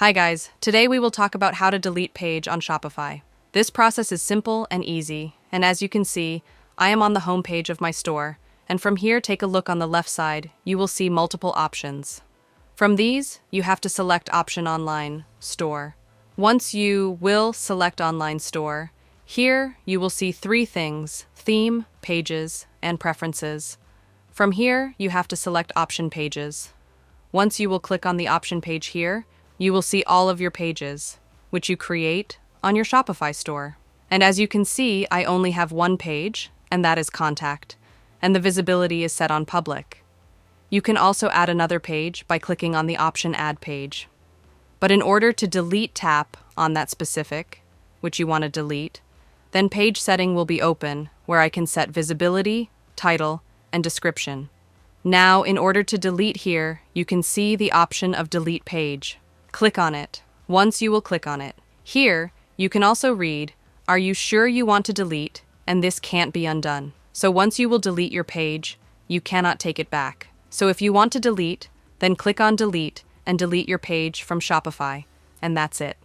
Hi guys, today we will talk about how to delete page on Shopify. This process is simple and easy, and as you can see, I am on the home page of my store, and from here take a look on the left side, you will see multiple options. From these, you have to select option online, store. Once you will select online store, here you will see three things, theme, pages, and preferences. From here, you have to select option pages. Once you will click on the option page here, you will see all of your pages, which you create on your Shopify store. And as you can see, I only have one page, and that is contact, and the visibility is set on public. You can also add another page by clicking on the option add page. But in order to delete tap on that specific, which you want to delete, then page setting will be open where I can set visibility, title, and description. Now, in order to delete here, you can see the option of delete page. Click on it. Once you will click on it. Here, you can also read, are you sure you want to delete, and this can't be undone. So once you will delete your page, you cannot take it back. So if you want to delete, then click on delete and delete your page from Shopify, and that's it.